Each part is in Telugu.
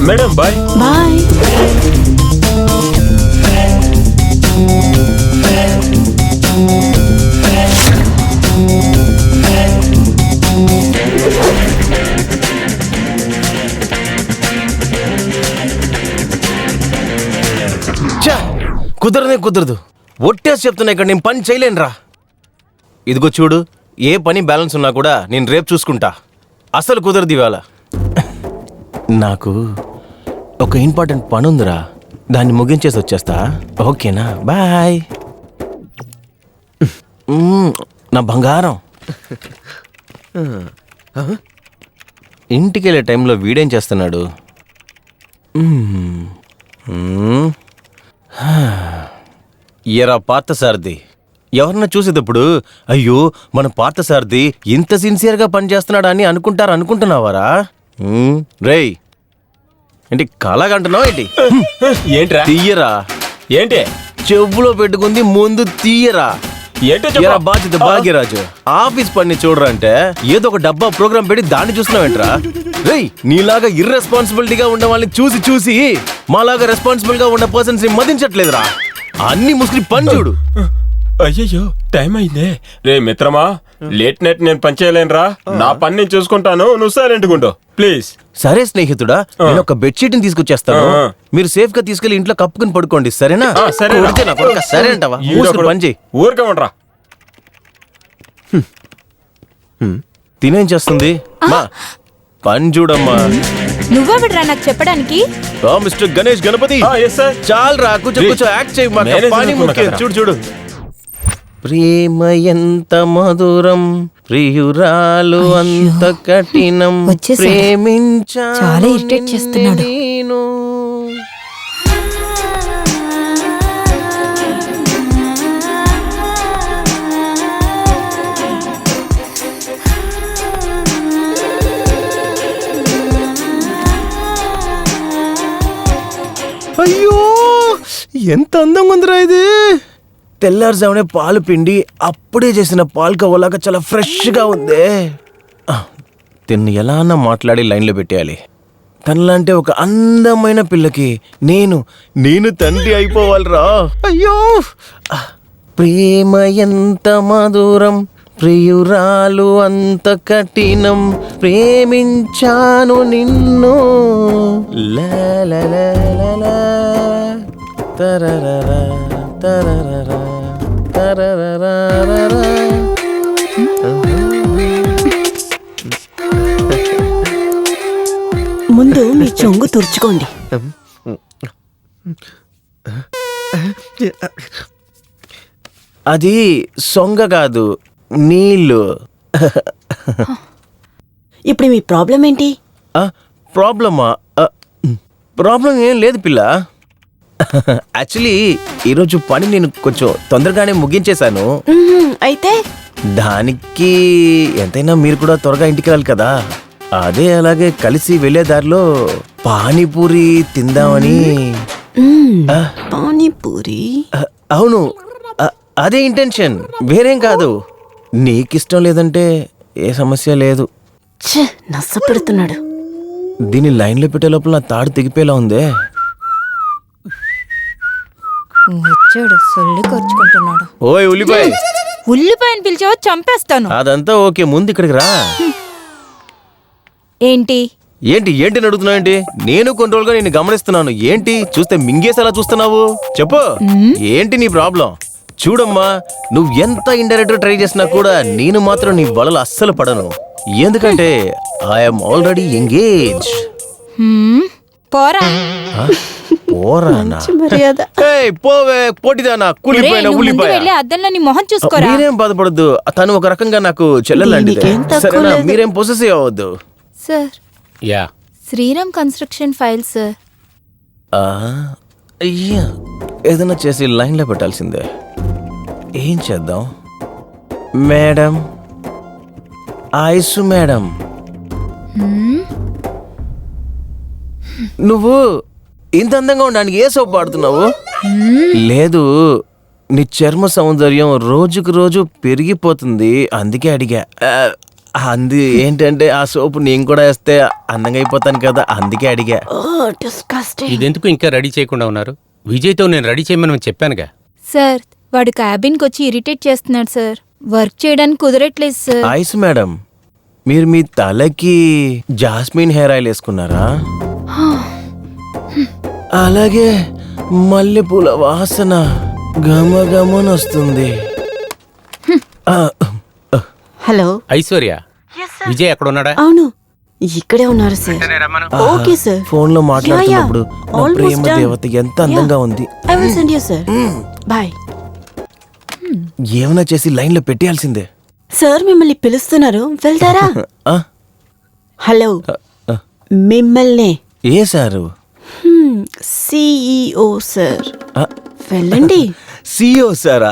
Madam bye bye. కుదరదు ఒట్టేసి చెప్తున్నా, ఇక్కడ నేను పని చేయలేనురా. ఇదిగో చూడు, ఏ పని బ్యాలెన్స్ ఉన్నా కూడా నేను రేపు చూసుకుంటా. అసలు కుదరదు ఇవాళ. నాకు ఒక ఇంపార్టెంట్ పని ఉందిరా, దాన్ని ముగించేసి వచ్చేస్తా. ఓకేనా? బాయ్. నా బంగారం. ఇంటికి వెళ్ళే టైంలో వీడేం చేస్తున్నాడు? ఎరా పార్థసారథి, ఎవరన్నా చూసేటప్పుడు అయ్యో మన పార్థసారథి ఇంత సిన్సియర్గా పనిచేస్తున్నాడా అని అనుకుంటున్నావారా? రేయ్, ఏంటి కళగంటున్నావు ఏంటి? ఏంట్రా? తీయరా. ఏంటి చెవులో పెట్టుకుంది ముందు తీయరా. ఏంటో బాధ్యత భాగ్యరాజు, ఆఫీస్ పని చూడరా అంటే ఏదో ఒక డబ్బా ప్రోగ్రామ్ పెట్టి దాన్ని చూస్తున్నావేంట్రా? రేయ్, నీలాగా ఇర్రెస్పాన్సిబిలిటీగా ఉన్న వాళ్ళని చూసి మాలాగా రెస్పాన్సిబుల్ గా ఉన్న పర్సన్స్ ని మదించట్లేదురా. అన్ని ముస్లిం పని చూడు. అయ్యో టైం అయిందే. రే మిత్రమా, లేట్ నైట్ నేను పని చేయలేనురా. నా పని నేను చూసుకుంటాను, నువ్వు సైలెంట్ గుండు ప్లీజ్. సరే స్నేహితుడా, నేను ఒక బెడ్షీట్ ని తీసుకొచ్చేస్తాను. మీరు సేఫ్ గా తీసుకెళ్లి ఇంట్లో కప్పుకుని పడుకోండి, సరేనా? సరే సరే అంటావా? పని చేయి. ఊరికే ఉండరా. తినేం చేస్తుంది మా పని చూడమ్మా. నువ్వెవడ్రా నాకు చెప్పడానికి? మిస్టర్ గణేష్ గణపతి, చాలరా, కూర్చో యాక్ట్ చేయి. పని ముఖ్యం. చూడు ప్రేమ ఎంత మధురం, ప్రియురాలు అంత కఠినం, ప్రేమించా చాలా ఇరిటేట్ చేస్తున్నాడు. అయ్యో ఎంత అందంగా ఉందిరా ఇది. తెల్లారుజామునే పాలు పిండి అప్పుడే చేసిన పాలు కవ్వలాగా చాలా ఫ్రెష్గా ఉంది. తిన్ను ఎలా అన్నా మాట్లాడి లైన్లో పెట్టేయాలి. తనలాంటి ఒక అందమైన పిల్లకి నేను తండ్రి అయిపోవాలిరా. అయ్యో ప్రేమ ఎంత మధురం, ప్రియురాలు అంత కఠినం, ప్రేమించాను నిన్ను. ముందు మీ చొంగు తుడుచుకోండి. అది సొంగ కాదు, నీళ్ళు. ఇప్పుడు మీ ప్రాబ్లం ఏంటి? ప్రాబ్లమా? ప్రాబ్లం ఏం లేదు పిల్ల. యాక్చువల్లీ ఈరోజు పని నేను కొంచెం తొందరగానే ముగించేశాను. అయితే దానికి ఎంతైనా మీరు కూడా త్వరగా ఇంటికి వెళ్ళాలి కదా. అదే అలాగే కలిసి వెళ్లే దారిలో పానీపూరి తిందామని. పానీపూరి? అవును, అదే ఇంటెన్షన్, వేరేం కాదు. నీకిష్టం లేదంటే ఏ సమస్య లేదు. నచ్చ పెడుతున్నాడు. దీన్ని లైన్లో పెట్టే లోపల నా తాడు తెగిపోయేలా ఉందే. వచ్చాడు, సొల్లి ఖర్చుకుంటున్నాడు. ఓయ్ ఉల్లిపాయ. ఉల్లిపాయని పిలిచావో చంపేస్తాను. అదంతా ఓకే, ముందు ఇక్కడికి రా. ఏంటి ఏంటి అడుగుతున్నావు ఏంటి? నేను కొన్ని రోజులుగా నేను గమనిస్తున్నాను. ఏంటి చూస్తే మింగేసేలా చూస్తున్నావు? చెప్పు, ఏంటి నీ ప్రాబ్లం? చూడమ్మా, నువ్వు ఎంత ఇండైరెక్ట్ ట్రై చేసినా కూడా నేను మాత్రం నీ వలలు అస్సలు పడను. ఎందుకంటే ఐఎమ్ ఆల్రెడీ ఎంగేజ్. పోరా. పోరానా? పోవే పోటీదానా, కూలిపోయిన ఉల్లిపాయ. అద్దంలో నీ మొహం చూసుకోరా. మీరేం బాధపడద్దు, తను ఒక రకంగా నాకు చెల్లెలాంటిదే, సరేనా? మీరేం పొసెసివ్ అవ్వద్దు. Sir, ya, Sriram construction file sir. అయ్యా, ఏదైనా చేసి లైన్లో పెట్టాల్సిందే. ఏం చేద్దాం మేడం? ఐసు మేడం, నువ్వు ఇంత అందంగా ఉండడానికి ఏ సోప్ వాడుతున్నావు? లేదు, నీ చర్మ సౌందర్యం రోజుకు రోజు పెరిగిపోతుంది, అందుకే అడిగా. ఏంటంటే ఆ సోపు నేను కూడా వేస్తే అందంగా అయిపోతాను కదా, అందుకే అడిగా. ఇదెందుకు ఇంకా రెడీ చేయకుండా ఉన్నారు? విజయ్తో నేను రెడీ చేయమని చెప్పానుగా. సార్ వాడు క్యాబిన్కి వచ్చి ఇరిటేట్ చేస్తున్నాడు సార్. వర్క్ చేయడానికి కుదరట్లేదు సార్. ఐస్ మేడం, మీరు మీ తలకి జాస్మిన్ హెయిర్ ఆయిల్ వేసుకున్నారా? అలాగే మల్లెపూల వాసన గమగమనొస్తుంది. హలో ఐశ్వర్య, విజయ్ ఎక్కడ ఉన్నాడా? అవును ఇక్కడే ఉన్నారు సార్. Okay sir. ఫోన్ లో మాట్లాడుతున్నప్పుడు నా Almost ప్రేమ done. దేవత ఎంత అందంగా ఉంది. I will send you sir. Bye. ఏమైనా చేసి లైన్ లో పెట్టేయాల్సిందే. సార్ మిమ్మల్ని పిలుస్తున్నారు, వెళ్తారా? ఆ? హలో ఆ. మిమ్మల్ని ఏ సారు? CEO sir. ఆ. వెళ్ళండి. సిఓ సారా?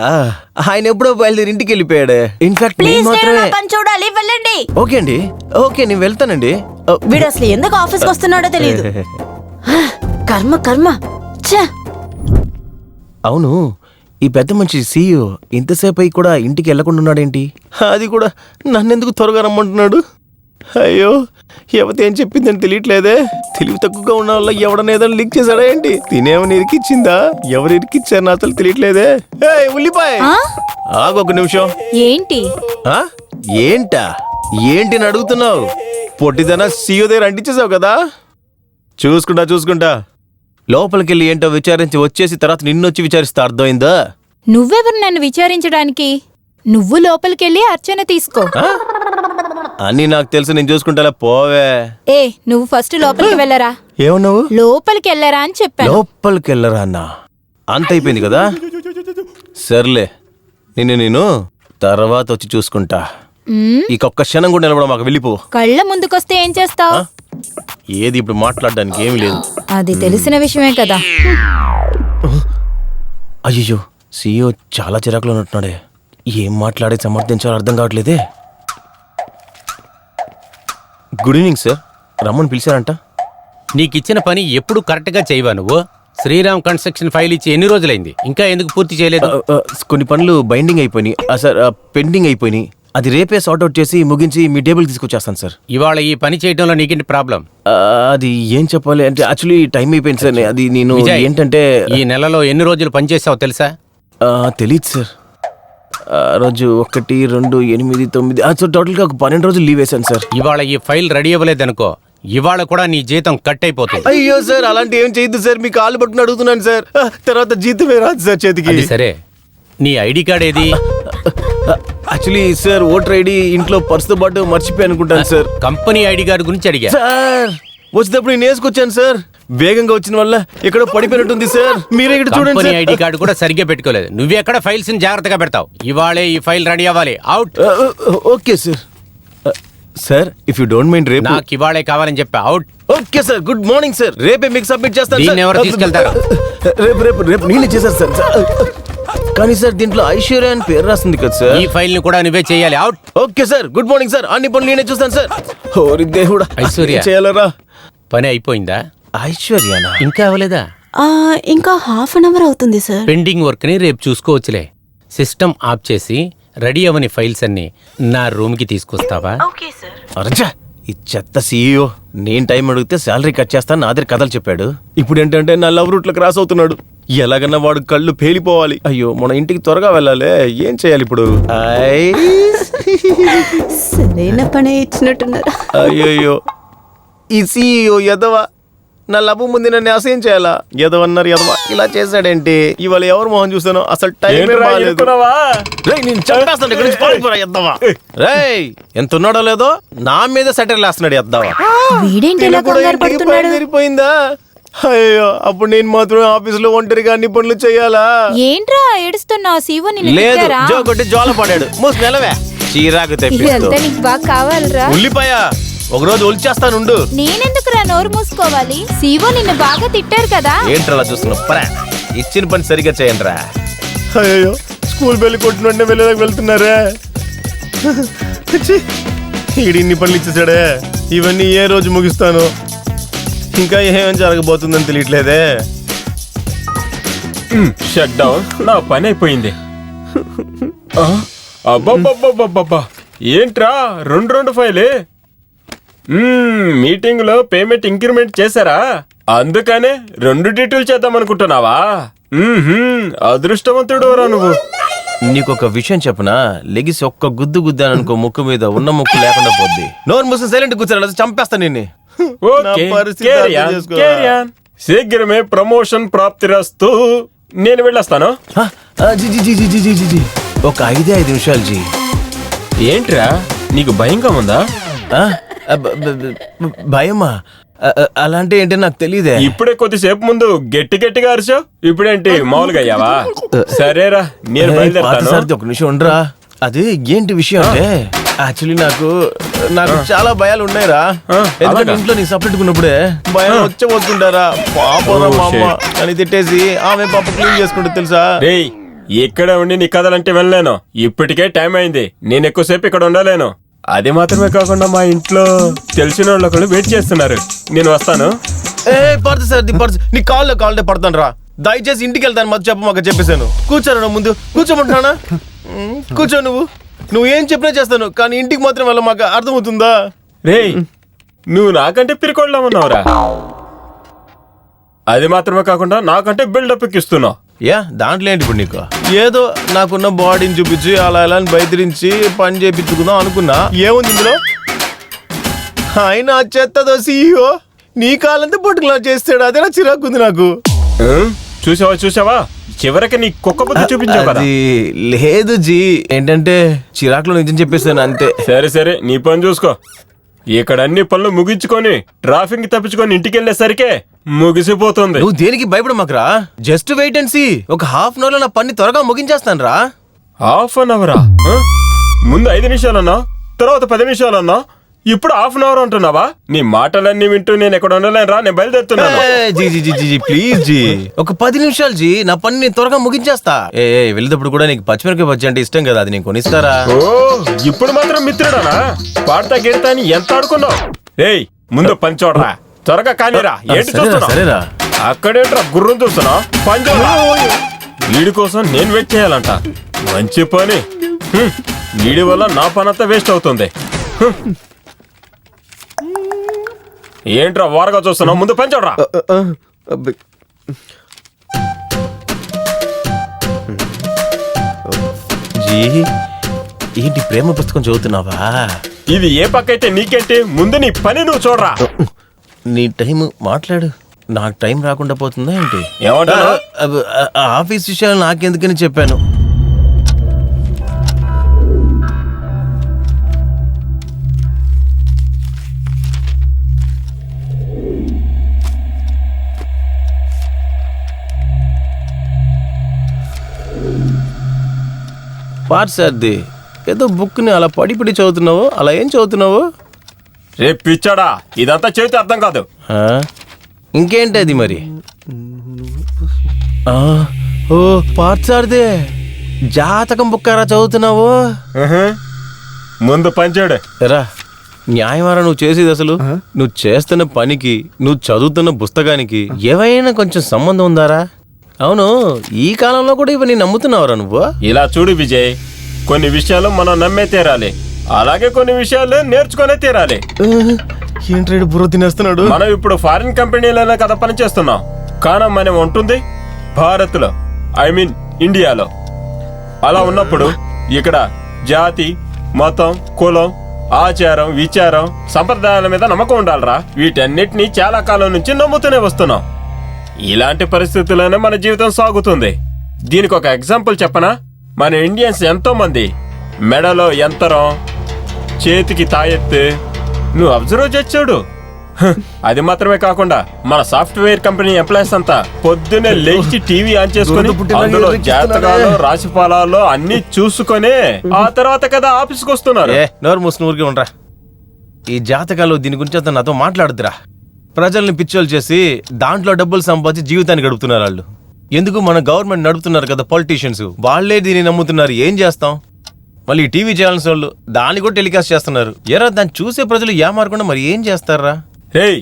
ఆయన ఎప్పుడో బయలుదేరి ఇంటికి వెళ్ళిపోయాడు. ఇన్ఫాక్ట్ ప్లీజ్ మాత్రమే. పని చూడాలి, వెళ్ళండి. ఓకే అండి, ఓకే నేను వెళ్తానండి. వీడు అసలు ఎందుకు ఆఫీస్కి వస్తున్నాడో తెలియదు. కర్మ కర్మ. ఛ! అవును, ఈ పెద్ద మనిషి సీఈఓ ఇంతసేపు అయి కూడా ఇంటికి వెళ్లకుండా ఉన్నాడేంటి? అది కూడా నన్నెందుకు త్వరగా రమ్మంటున్నాడు? అయ్యో, ఎవతే ఏం చెప్పిందని తెలియట్లేదే. తెలివి తక్కువగా ఉన్న వల్ల ఎవడన్నా ఏదైనా లీక్ చేశాడా ఏంటి? తినేమని ఇరికిచ్చిందా? ఎవరు ఇరికిచ్చారు నా అసలు తెలియట్లేదే. ఉల్లిపాయ ఆ? ఆగొక నిమిషం. ఏంటి? ఆ? ఏంటా? ఏంటి అని అడుగుతున్నావు? పొట్టిదన సీఈఓ దగ్గర అంటించేసావు కదా. చూసుకుంటా లోపలికెళ్ళి ఏంటో విచారించి వచ్చేసి తర్వాత నిన్నొచ్చి విచారిస్తా, అర్థమైందా? నువ్వెవరు నన్ను విచారించడానికి? నువ్వు లోపలికెళ్ళి అర్చన తీసుకో. అని నాకు తెలుసు, నేను చూసుకుంటా. పోవే. ఏ నువ్వు ఫస్ట్ లోపలికి వెళ్ళరా. ఏమన్నావు? లోపలికి వెళ్ళరా అని చెప్పాను. లోపలికెళ్ళరా అన్న? అంత అయిపోయింది కదా. సర్లే, నేను తర్వాత వచ్చి చూసుకుంటా. ఇక ఒక్క క్షణం కూడా నిలబడ, మాకు వెళ్ళిపో. కళ్ళ ముందుకొస్తే ఏం చేస్తావు? ఏది ఇప్పుడు మాట్లాడడానికి ఏమీ లేదు. అది తెలిసిన విషయమే కదా. అయ్యో, సీఈఓ చాలా చిరాకులో ఉంటున్నాడే. ఏం మాట్లాడే సమర్థించాలో అర్థం కావట్లేదే. గుడ్ ఈవినింగ్ సార్, రమ్మని పిలిచారంట. నీకిచ్చిన పని ఎప్పుడు కరెక్ట్గా చేయవా నువ్వు? శ్రీరామ్ కన్స్ట్రక్షన్ ఫైల్ ఇచ్చి ఎన్ని రోజులైంది, ఇంకా ఎందుకు పూర్తి చేయలేదు? కొన్ని పనులు బైండింగ్ అయిపోయినాయి సార్, పెండింగ్ అయిపోయినాయి. అది రేపే సార్ట్అవుట్ చేసి ముగించి మీ టేబుల్ తీసుకొచ్చేస్తాను సార్. ఇవాళ ఈ పని చేయడంలో నీకేంటి ప్రాబ్లం? అది ఏం చెప్పాలి అంటే యాక్చువల్లీ టైం అయిపోయింది సార్. అది నేను విజయ్, ఏంటంటే ఈ నెలలో ఎన్ని రోజులు పనిచేసావో తెలుసా? తెలీదు సార్. ఆ రోజు 1, 2, 8, 9 సో టోటల్గా ఒక 12 రోజులు లీవ్ వేశాను సార్. ఇవాళ ఈ ఫైల్ రెడీ అవ్వలేదనుకో, ఇవాళ కూడా నీ జీతం కట్ అయిపోతుంది. అయ్యో సార్, అలాంటి ఏం చేయొద్దు సార్, మీ కాళ్ళు పట్టుకుని అడుగుతున్నాను సార్. తర్వాత జీతమే రాదు సార్ చేతికి. అది సరే, నీ ఐడి కార్డ్ ఏది? యాక్చువల్లీ సార్, ఓటర్ ఐడి ఇంట్లో పర్సుతో పాటు మర్చిపోయి అనుకుంటాను సార్. కంపెనీ ఐడి కార్డు గురించి అడిగా. సార్ వచ్చేటప్పుడు నేను వేసుకొచ్చాను సార్, వేగంగా వచ్చిన వల్ల ఎక్కడో పడిపోయినట్టుంది సార్. మీరే ఇక్కడ చూడండి కంపెనీ సార్. ఐడి కార్డు కూడా సరిగ్గా పెట్టుకోలేదు. నువ్వెక్కడ ఫైల్స్ ని జాగ్రత్తగా పెడతావు. ఇవాళే ఈ ఫైల్ రెడీ అవ్వాలి. Out. Okay sir. Sir if you don't mind రేపు. నాకు ఇవాళే కావాలని చెప్పా. Out. Okay sir, good morning sir. రేపే మీకు సబ్మిట్ చేస్తాను. దీన్ని ఎవరు తీసుకెళ్తారు? రేపు నేనే చేశాను సార్. కానీ సార్ దీంట్లో ఐశ్వర్య అని పేరు రాస్తుంది కదా సార్. ఈ ఫైల్ ని కూడా నువ్వే చేయాలి. Out. Okay sir, good morning sir. అన్ని పనులు నేనే చూస్తాను సార్. ఓరి దేవుడా, ఐశ్వర్య. చేయాలరా? పని అయిపోయిందా? ఐశ్వర్యనా? ఇంకా అవ్వలేదా? ఇంకా హాఫ్ అన్ అవర్ అవుతుంది సార్. పెండింగ్ వర్క్ ని రేపు చూసుకోవచ్చులే. సిస్టమ్ ఆఫ్ చేసి రెడీ అవని ఫైల్స్ అన్ని నా రూమ్ కి తీసుకొస్తావా? Okay sir. అరచా, ఈ చెత్త సీఈఓ నేను టైం అడిగితే శాలరీ కట్ చేస్తాను నా దగ్గర కథలు చెప్పాడు. ఇప్పుడు ఏంటంటే నా లవ్ రూట్ లో క్రాస్ అవుతున్నాడు. ఎలాగన్నా వాడు కళ్ళు పేలిపోవాలి. అయ్యో, మన ఇంటికి త్వరగా వెళ్ళాలి. ఏం చేయాలి ఇప్పుడు? సరైన పని ఇచ్చినట్టున్నారా? అయ్యో, ఈ సీఈఓ ఎదవా నా లవ్ ముందు నన్ను అసహ్యం చేయాలా? ఎదవన్నారు ఎదవా, ఇలా చేశాడేంటి? ఇవాళ ఎవరు మొహం చూస్తాను? అసలు టైం నేను చంపేస్తాను. ఇక్కడి నుంచి పారిపోరా ఎద్దవా. రేయ్, ఎంత ఉన్నాడో లేదో నా మీద సెటర్ లేస్తున్నాడు ఎద్దవా. వీడేంటి ఇలా కంగారు పడుతున్నాడు? సరిపోయిందా? అయ్యో, అప్పుడు నేను మాత్రం ఆఫీసులో ఒంటరిగా అన్ని పనులు చేయాలా? ఏంట్రా ఏడుస్తున్నావు? సీవో నిన్ను లేదు, తిట్టారా? జో కొట్టి జోల పడాడు. మూసి నెలవే చీరాకు తెప్పిస్తూ. ఇదంతా నీకు బాగా కావాలరా? ఉల్లిపాయ ఒకరోజు ఒలిచేస్తానుండు. నేనెందుకురా నోరు మూసుకోవాలి? సీవో నిన్ను బాగా తిట్టారు కదా. ఏంట్రలా చూస్తున్నావు? పరా, ఇచ్చిన పని సరిగ్గా చేయండి రా. అయ్యో, స్కూల్ బెల్లి కొట్టినట్టే వెళ్ళేదాకా వెళ్తున్నారే. ఈడు ఇన్ని పనులు ఇచ్చేసాడే. ఇవన్నీ ఏ రోజు ముగిస్తాను? ఇంకా ఏమేం జరగబోతుందని తెలియట్లేదే. Shut down. నా పని అయిపోయింది. అబ్బబ్బబ్బబ్బబ్బా, ఏంట్రా రెండు ఫైలే? మీటింగ్ లో పేమెంట్ ఇంక్రిమెంట్ చేశారా? అందుకనే 2 డీటెయిల్ చేద్దాం అనుకుంటున్నావా? అదృష్టవంతుడు రా నువ్వు. నీకొక విషయం చెప్పనా, లెగిసి ఒక్క గుద్దు గుద్దాననుకో ముక్కు మీద ఉన్న ముక్కు లేకుండా పోద్ది. నోరు మూసుకుని సైలెంట్ కూర్చోరా, చంపేస్తా నిన్ను. Okay, carry on, carry on. శీఘ్రమే ప్రమోషన్ ప్రాప్తిరస్తు. నేను వెళ్ళొస్తాను. ఒక 5 నిమిషాలు జీ. ఏంట్రా నీకు భయంగా ఉందా? భయమా? అలాంటి ఏంటి నాకు తెలియదే. ఇప్పుడే కొద్దిసేపు ముందు గట్టిగా అరిచావు, ఇప్పుడేంటి మామూలుగా అయ్యావా? సరేరా, నేను బయలుదేరుతాను. ఒక నిమిషం ఉండరా. అది ఏంటి విషయం అంటే, యాక్చువల్లీ నాకు చాలా భయాలు ఉన్నాయిరా. ఎందుకంటే ఇంట్లో నీ సపరేట్ ఉన్నప్పుడే భయం వచ్చేపోతుంటారా. పాపరా మా అమ్మ అని తిట్టేసి ఆమె పాప క్లీన్ చేసుకుంటూ తెలుసా. రేయ్, ఇక్కడ ఉండి నీ కథలంటే వెళ్ళలేను. ఇప్పటికే టైం అయింది, నేను ఎక్కువసేపు ఇక్కడ ఉండలేను. అది మాత్రమే కాకుండా మా ఇంట్లో తెలిసిన వాళ్ళు ఒకళ్ళు వెయిట్ చేస్తున్నారు. నేను వస్తాను. పడుతుంది సార్, నీ కాళ్ళే పడతాను రా. దయచేసి ఇంటికి వెళ్తాను మధ్య మాకు చెప్పేశాను. కూర్చోరా, ముందు కూర్చోమంటున్నానా? కూర్చో. నువ్వు ఏం చెప్పినా చేస్తాను, కానీ ఇంటికి మాత్రం వెళ్ళ మాకు అర్థమవుతుందా? రేయ్, నువ్వు నాకంటే పిరికోళ్ళ ఉన్నావురా. అది మాత్రమే కాకుండా నాకంటే బిల్డప్ ఎక్కిస్తున్నావు. దాంట్లో ఏంటి ఇప్పుడు నీకు? ఏదో నాకున్న బాడీని చూపించి అలా ఇలా బయటిరించి పని చేయించుకుందాం అనుకున్నా. ఏముంది ఇందులో? ఆయన చెత్తదో సీఈఓ నీ కాలంతా పట్టుకులా చేస్తాడు. అదే నా చిరాకుంది నాకు. చూసావా చివరికి నీ కుక్క బుద్ధి చూపించావు కదా. లేదు జీ, ఏంటంటే చిరాకులో నిజం చెప్పేస్తాను అంతే. సరే నీ పని చూసుకో. ఇక్కడ అన్ని పనులు ముగించుకొని ట్రాఫిక్ తప్పించుకొని ఇంటికి వెళ్ళేసరికే ముగిసిపోతుంది. నువ్వు దేనికి భయపడమాకరా, జస్ట్ వెయిట్ అండ్ సీ. ఒక హాఫ్ అన్ అవర్ లో నా పని త్వరగా ముగించేస్తాను రా. హాఫ్ అన్ అవరా? ముందు 5 నిమిషాలన్నా, తర్వాత 10 నిమిషాలన్నా, ఇప్పుడు హాఫ్ అన్ అవర్ అంటున్నావా? నీ మాటలన్నీ వింటూ నేను ఎక్కడ ఉండలేను రా. నేను బయలుదేరుతున్నాను. జీ ప్లీజ్ జీ, ఒక 10 నిమిషాలు జీ, నా పని నేను త్వరగా ముగించేస్తా. వెళ్ళేటప్పుడు కూడా నీకు పచ్చిమిరకాయ బజ్జీ అంటే ఇష్టం కదా, అది నేను కొనిస్తారా? ఓ, ఇప్పుడు మాత్రం మిత్రుడానా? పాడతా గిడతా అని ఎంత ఆడుకున్నావు? రేయ్, ముందు పని చూడరా, త్వరగా కానీరా. ఏంటి చూస్తున్నావు? సరేరా. అక్కడేంట్రా గుర్రం చూస్తున్నా? పని చూడరా. వీడి కోసం నేను వెయిట్ చేయాలంట. మంచి పని. వీడి వల్ల నా పని అంతా వేస్ట్ అవుతుంది. ఏంట్రా వారగా చూస్తున్నావు? ముందు పని చూడరా. జీ, ఏంటి ప్రేమ పుస్తకం చదువుతున్నావా? ఇది ఏ పక్క అయితే నీకేంటి? ముందు నీ పని నువ్వు చూడరా. నీ టైం మాట్లాడు, నాకు టైం రాకుండా పోతుందా ఏంటి? ఏమంటావు? ఆఫీస్ విషయాలు నాకెందుకని చెప్పాను. పార్సార్ది, ఏదో బుక్ని అలా పడి చదువుతున్నావు. అలా ఏం చదువుతున్నావు? రే పిచ్చాడా, ఇదంతా చెబితే అర్థం కాదు. ఇంకేంటి అది మరి? ఓ పార్సార్దే, జాతకం బుక్కారా చదువుతున్నావు? ముందు పని చూడు. రా, న్యాయమారా నువ్వు చేసేది? అసలు నువ్వు చేస్తున్న పనికి, నువ్వు చదువుతున్న పుస్తకానికి ఏవైనా కొంచెం సంబంధం ఉందారా? అవును, ఈ కాలంలో కూడా ఇవన్నీ నమ్ముతున్నావురా నువ్వు? ఇలా చూడు విజయ్, కొన్ని విషయాలు మనం నమ్మే తీరాలి, అలాగే కొన్ని విషయాలు నేర్చుకునే తీరాలి. ఏంట్రేడు బుర్ర తినేస్తున్నాడు? మనం ఇప్పుడు ఫారిన్ కంపెనీలోనే కదా పనిచేస్తున్నాం, కానీ మనం ఉంటుంది భారత్ లో, ఐ మీన్ ఇండియాలో. అలా ఉన్నప్పుడు ఇక్కడ జాతి, మతం, కులం, ఆచారం, విచారం, సంప్రదాయాల మీద నమ్మకం ఉండాలరా. వీటన్నిటినీ చాలా కాలం నుంచి నమ్ముతూనే వస్తున్నాం. ఇలాంటి పరిస్థితుల్లోనే మన జీవితం సాగుతుంది. దీనికి ఒక ఎగ్జాంపుల్ చెప్పనా? మన ఇండియన్స్ ఎంతో మంది మెడలో యంతరం, చేతికి తాయెత్తు. నువ్వు అబ్జర్వ్ చేసాడు. అది మాత్రమే కాకుండా మన సాఫ్ట్వేర్ కంపెనీ ఎంప్లాయీస్ అంతా పొద్దునే లేచి టీవీ ఆన్ చేసుకుని అందులో జాతకాలు, రాశిఫలాలు అన్ని చూసుకొని ఆ తర్వాత కదా ఆఫీస్కి వస్తున్నారు. నోరు మూసుకుని ఊరికే ఉండరా. ఈ జాతకాలు దీని గురించి అంతా నాతో మాట్లాడుతురా. ప్రజల్ని పిచ్చోలు చేసి దాంట్లో డబ్బులు సంపాదించి జీవితాన్ని గడుపుతున్నారు వాళ్ళు. ఎందుకు? మన గవర్నమెంట్ నడుపుతున్నారు కదా పొలిటీషియన్స్, వాళ్లే దీన్ని నమ్ముతున్నారు. ఏం చేస్తాం? మళ్ళీ టీవీ ఛానల్స్ వాళ్ళు దాన్ని కూడా టెలికాస్ట్ చేస్తున్నారు. ఎరా, దాన్ని చూసే ప్రజలు ఏమారకుండా మరి ఏం చేస్తారా? హేయ్,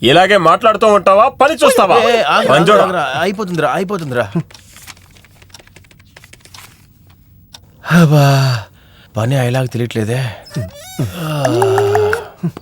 ఇలాగే మాట్లాడుతూ ఉంటావా? పని చూస్తావా? అయిపోతుందిరా. పని అయ్యేలాగా తెలియట్లేదే